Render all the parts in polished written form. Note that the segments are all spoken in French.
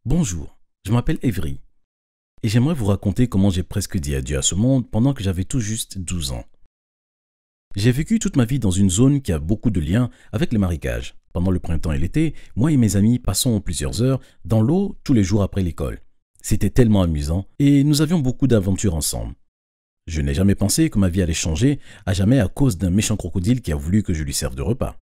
Bonjour, je m'appelle Evry et j'aimerais vous raconter comment j'ai presque dit adieu à ce monde pendant que j'avais tout juste 12 ans. J'ai vécu toute ma vie dans une zone qui a beaucoup de liens avec les marécages. Pendant le printemps et l'été, moi et mes amis passons plusieurs heures dans l'eau tous les jours après l'école. C'était tellement amusant et nous avions beaucoup d'aventures ensemble. Je n'ai jamais pensé que ma vie allait changer à jamais à cause d'un méchant crocodile qui a voulu que je lui serve de repas.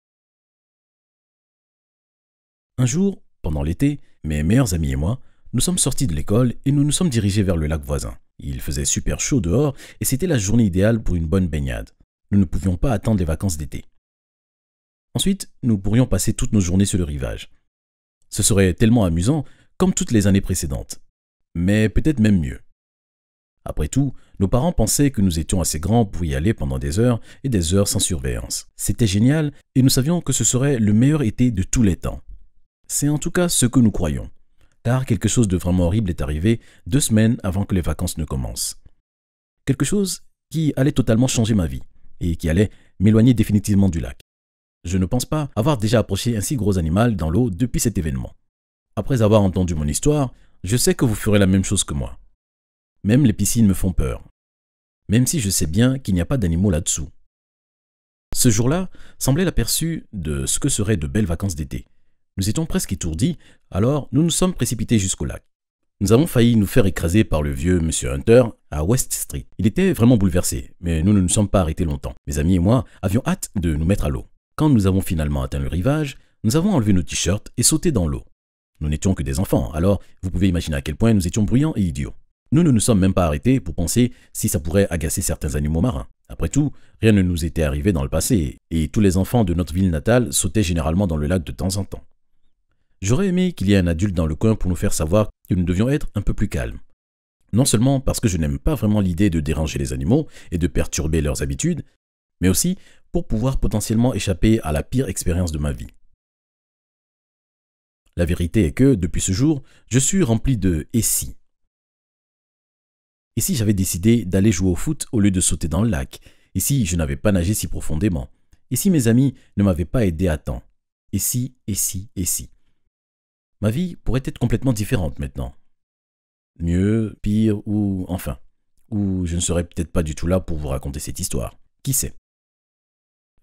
Un jour, pendant l'été, mes meilleurs amis et moi, nous sommes sortis de l'école et nous nous sommes dirigés vers le lac voisin. Il faisait super chaud dehors et c'était la journée idéale pour une bonne baignade. Nous ne pouvions pas attendre les vacances d'été. Ensuite, nous pourrions passer toutes nos journées sur le rivage. Ce serait tellement amusant comme toutes les années précédentes, mais peut-être même mieux. Après tout, nos parents pensaient que nous étions assez grands pour y aller pendant des heures et des heures sans surveillance. C'était génial et nous savions que ce serait le meilleur été de tous les temps. C'est en tout cas ce que nous croyons, car quelque chose de vraiment horrible est arrivé 2 semaines avant que les vacances ne commencent. Quelque chose qui allait totalement changer ma vie et qui allait m'éloigner définitivement du lac. Je ne pense pas avoir déjà approché un si gros animal dans l'eau depuis cet événement. Après avoir entendu mon histoire, je sais que vous ferez la même chose que moi. Même les piscines me font peur, même si je sais bien qu'il n'y a pas d'animaux là-dessous. Ce jour-là semblait l'aperçu de ce que seraient de belles vacances d'été. Nous étions presque étourdis, alors nous nous sommes précipités jusqu'au lac. Nous avons failli nous faire écraser par le vieux Monsieur Hunter à West Street. Il était vraiment bouleversé, mais nous ne nous sommes pas arrêtés longtemps. Mes amis et moi avions hâte de nous mettre à l'eau. Quand nous avons finalement atteint le rivage, nous avons enlevé nos t-shirts et sauté dans l'eau. Nous n'étions que des enfants, alors vous pouvez imaginer à quel point nous étions bruyants et idiots. Nous ne nous sommes même pas arrêtés pour penser si ça pourrait agacer certains animaux marins. Après tout, rien ne nous était arrivé dans le passé, et tous les enfants de notre ville natale sautaient généralement dans le lac de temps en temps. J'aurais aimé qu'il y ait un adulte dans le coin pour nous faire savoir que nous devions être un peu plus calmes. Non seulement parce que je n'aime pas vraiment l'idée de déranger les animaux et de perturber leurs habitudes, mais aussi pour pouvoir potentiellement échapper à la pire expérience de ma vie. La vérité est que, depuis ce jour, je suis rempli de « et si ». Et si j'avais décidé d'aller jouer au foot au lieu de sauter dans le lac? Et si je n'avais pas nagé si profondément? Et si mes amis ne m'avaient pas aidé à temps? Et si, et si, et si? Ma vie pourrait être complètement différente maintenant. Mieux, pire, ou enfin. Ou je ne serais peut-être pas du tout là pour vous raconter cette histoire. Qui sait?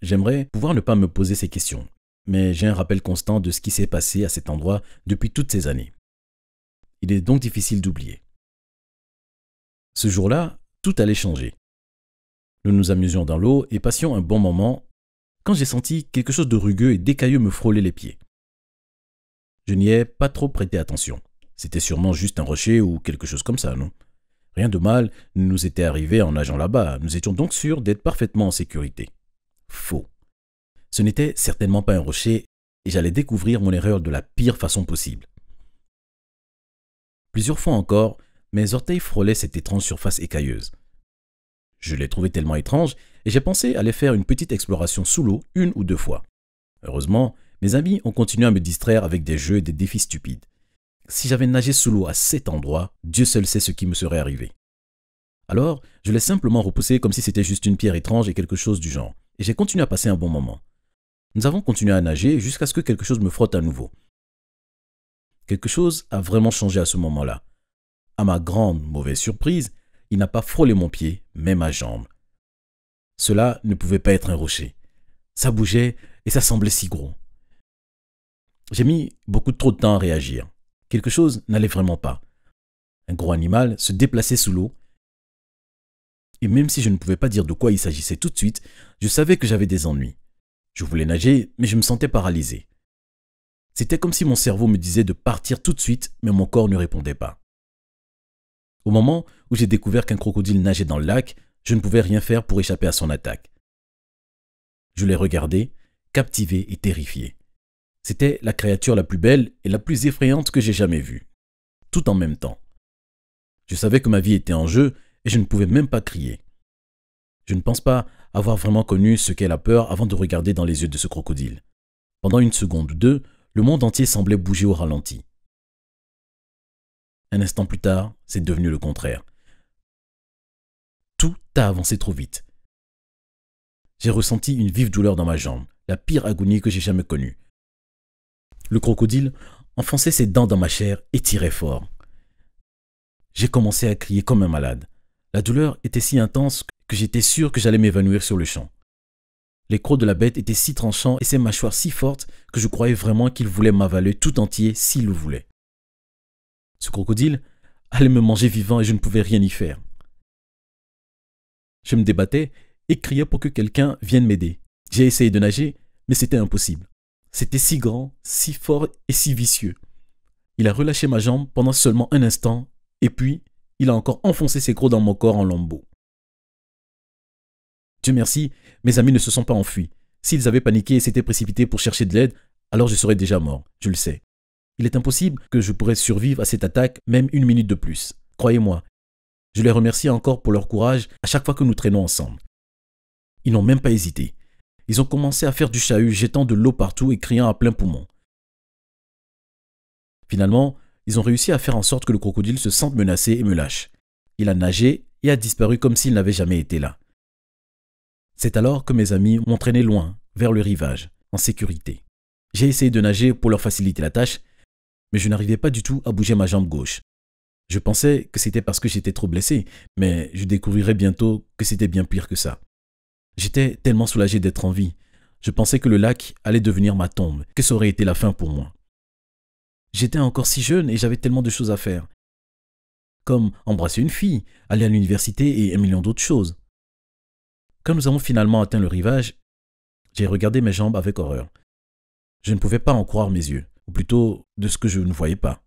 J'aimerais pouvoir ne pas me poser ces questions, mais j'ai un rappel constant de ce qui s'est passé à cet endroit depuis toutes ces années. Il est donc difficile d'oublier. Ce jour-là, tout allait changer. Nous nous amusions dans l'eau et passions un bon moment quand j'ai senti quelque chose de rugueux et d'écailleux me frôler les pieds. Je n'y ai pas trop prêté attention. C'était sûrement juste un rocher ou quelque chose comme ça, non? Rien de mal ne nous était arrivé en nageant là-bas. Nous étions donc sûrs d'être parfaitement en sécurité. Faux. Ce n'était certainement pas un rocher et j'allais découvrir mon erreur de la pire façon possible. Plusieurs fois encore, mes orteils frôlaient cette étrange surface écailleuse. Je l'ai trouvée tellement étrange et j'ai pensé aller faire une petite exploration sous l'eau 1 ou 2 fois. Heureusement, mes amis ont continué à me distraire avec des jeux et des défis stupides. Si j'avais nagé sous l'eau à cet endroit, Dieu seul sait ce qui me serait arrivé. Alors, je l'ai simplement repoussé comme si c'était juste une pierre étrange et quelque chose du genre, et j'ai continué à passer un bon moment. Nous avons continué à nager jusqu'à ce que quelque chose me frotte à nouveau. Quelque chose a vraiment changé à ce moment-là. À ma grande mauvaise surprise, il n'a pas frôlé mon pied, mais ma jambe. Cela ne pouvait pas être un rocher. Ça bougeait et ça semblait si gros. J'ai mis beaucoup trop de temps à réagir. Quelque chose n'allait vraiment pas. Un gros animal se déplaçait sous l'eau. Et même si je ne pouvais pas dire de quoi il s'agissait tout de suite, je savais que j'avais des ennuis. Je voulais nager, mais je me sentais paralysé. C'était comme si mon cerveau me disait de partir tout de suite, mais mon corps ne répondait pas. Au moment où j'ai découvert qu'un crocodile nageait dans le lac, je ne pouvais rien faire pour échapper à son attaque. Je l'ai regardé, captivé et terrifié. C'était la créature la plus belle et la plus effrayante que j'ai jamais vue, tout en même temps. Je savais que ma vie était en jeu et je ne pouvais même pas crier. Je ne pense pas avoir vraiment connu ce qu'est la peur avant de regarder dans les yeux de ce crocodile. Pendant 1 seconde ou 2, le monde entier semblait bouger au ralenti. Un instant plus tard, c'est devenu le contraire. Tout a avancé trop vite. J'ai ressenti une vive douleur dans ma jambe, la pire agonie que j'ai jamais connue. Le crocodile enfonçait ses dents dans ma chair et tirait fort. J'ai commencé à crier comme un malade. La douleur était si intense que j'étais sûr que j'allais m'évanouir sur le champ. Les crocs de la bête étaient si tranchants et ses mâchoires si fortes que je croyais vraiment qu'il voulait m'avaler tout entier s'il le voulait. Ce crocodile allait me manger vivant et je ne pouvais rien y faire. Je me débattais et criais pour que quelqu'un vienne m'aider. J'ai essayé de nager, mais c'était impossible. C'était si grand, si fort et si vicieux. Il a relâché ma jambe pendant seulement un instant et puis il a encore enfoncé ses crocs dans mon corps en lambeaux. Dieu merci, mes amis ne se sont pas enfuis. S'ils avaient paniqué et s'étaient précipités pour chercher de l'aide, alors je serais déjà mort, je le sais. Il est impossible que je pourrais survivre à cette attaque même une minute de plus. Croyez-moi, je les remercie encore pour leur courage à chaque fois que nous traînons ensemble. Ils n'ont même pas hésité. Ils ont commencé à faire du chahut, jetant de l'eau partout et criant à plein poumon. Finalement, ils ont réussi à faire en sorte que le crocodile se sente menacé et me lâche. Il a nagé et a disparu comme s'il n'avait jamais été là. C'est alors que mes amis m'ont traîné loin, vers le rivage, en sécurité. J'ai essayé de nager pour leur faciliter la tâche, mais je n'arrivais pas du tout à bouger ma jambe gauche. Je pensais que c'était parce que j'étais trop blessé, mais je découvrirais bientôt que c'était bien pire que ça. J'étais tellement soulagé d'être en vie. Je pensais que le lac allait devenir ma tombe, que ça aurait été la fin pour moi. J'étais encore si jeune et j'avais tellement de choses à faire. Comme embrasser une fille, aller à l'université et un million d'autres choses. Quand nous avons finalement atteint le rivage, j'ai regardé mes jambes avec horreur. Je ne pouvais pas en croire mes yeux, ou plutôt de ce que je ne voyais pas.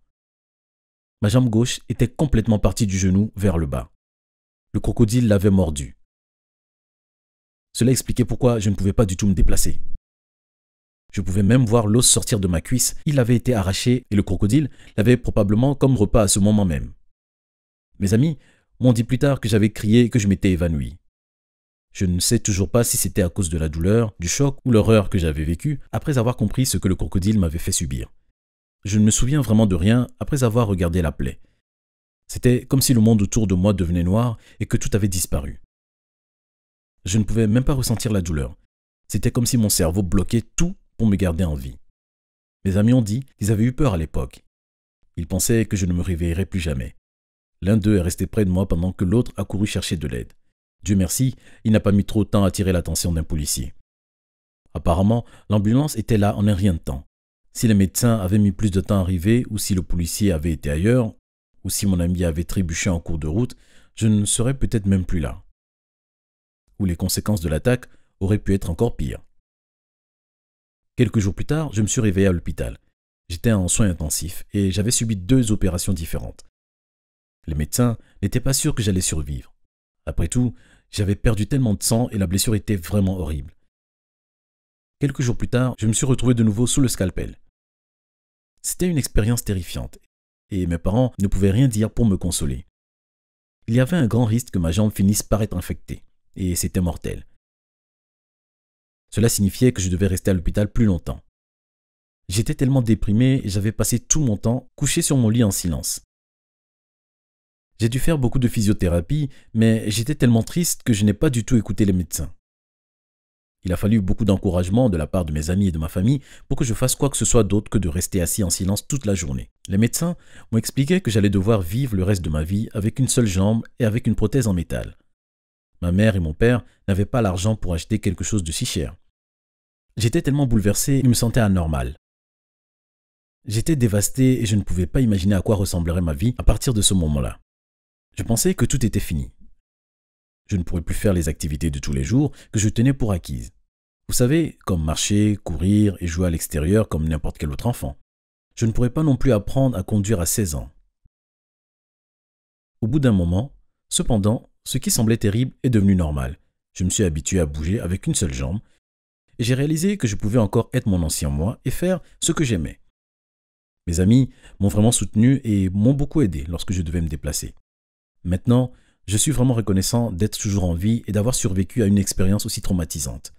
Ma jambe gauche était complètement partie du genou vers le bas. Le crocodile l'avait mordu. Cela expliquait pourquoi je ne pouvais pas du tout me déplacer. Je pouvais même voir l'os sortir de ma cuisse. Il avait été arraché et le crocodile l'avait probablement comme repas à ce moment même. Mes amis m'ont dit plus tard que j'avais crié et que je m'étais évanoui. Je ne sais toujours pas si c'était à cause de la douleur, du choc ou l'horreur que j'avais vécue après avoir compris ce que le crocodile m'avait fait subir. Je ne me souviens vraiment de rien après avoir regardé la plaie. C'était comme si le monde autour de moi devenait noir et que tout avait disparu. Je ne pouvais même pas ressentir la douleur. C'était comme si mon cerveau bloquait tout pour me garder en vie. Mes amis ont dit qu'ils avaient eu peur à l'époque. Ils pensaient que je ne me réveillerais plus jamais. L'un d'eux est resté près de moi pendant que l'autre a couru chercher de l'aide. Dieu merci, il n'a pas mis trop de temps à attirer l'attention d'un policier. Apparemment, l'ambulance était là en un rien de temps. Si les médecins avaient mis plus de temps à arriver, ou si le policier avait été ailleurs, ou si mon ami avait trébuché en cours de route, je ne serais peut-être même plus là. Ou les conséquences de l'attaque auraient pu être encore pires. Quelques jours plus tard, je me suis réveillé à l'hôpital. J'étais en soins intensifs et j'avais subi 2 opérations différentes. Les médecins n'étaient pas sûrs que j'allais survivre. Après tout, j'avais perdu tellement de sang et la blessure était vraiment horrible. Quelques jours plus tard, je me suis retrouvé de nouveau sous le scalpel. C'était une expérience terrifiante et mes parents ne pouvaient rien dire pour me consoler. Il y avait un grand risque que ma jambe finisse par être infectée et c'était mortel. Cela signifiait que je devais rester à l'hôpital plus longtemps. J'étais tellement déprimé et j'avais passé tout mon temps couché sur mon lit en silence. J'ai dû faire beaucoup de physiothérapie, mais j'étais tellement triste que je n'ai pas du tout écouté les médecins. Il a fallu beaucoup d'encouragement de la part de mes amis et de ma famille pour que je fasse quoi que ce soit d'autre que de rester assis en silence toute la journée. Les médecins m'ont expliqué que j'allais devoir vivre le reste de ma vie avec une seule jambe et avec une prothèse en métal. Ma mère et mon père n'avaient pas l'argent pour acheter quelque chose de si cher. J'étais tellement bouleversé, je me sentais anormal. J'étais dévasté et je ne pouvais pas imaginer à quoi ressemblerait ma vie à partir de ce moment-là. Je pensais que tout était fini. Je ne pourrais plus faire les activités de tous les jours que je tenais pour acquises. Vous savez, comme marcher, courir et jouer à l'extérieur comme n'importe quel autre enfant. Je ne pourrais pas non plus apprendre à conduire à 16 ans. Au bout d'un moment, cependant, ce qui semblait terrible est devenu normal. Je me suis habitué à bouger avec une seule jambe et j'ai réalisé que je pouvais encore être mon ancien moi et faire ce que j'aimais. Mes amis m'ont vraiment soutenu et m'ont beaucoup aidé lorsque je devais me déplacer. Maintenant, je suis vraiment reconnaissant d'être toujours en vie et d'avoir survécu à une expérience aussi traumatisante.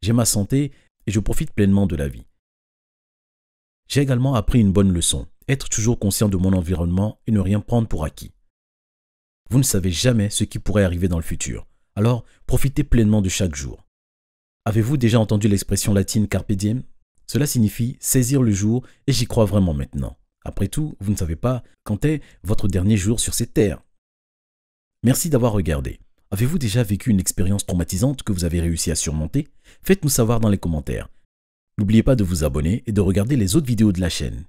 J'ai ma santé et je profite pleinement de la vie. J'ai également appris une bonne leçon, être toujours conscient de mon environnement et ne rien prendre pour acquis. Vous ne savez jamais ce qui pourrait arriver dans le futur, alors profitez pleinement de chaque jour. Avez-vous déjà entendu l'expression latine carpe diem? Cela signifie saisir le jour et j'y crois vraiment maintenant. Après tout, vous ne savez pas quand est votre dernier jour sur cette terre. Merci d'avoir regardé. Avez-vous déjà vécu une expérience traumatisante que vous avez réussi à surmonter? Faites-nous savoir dans les commentaires. N'oubliez pas de vous abonner et de regarder les autres vidéos de la chaîne.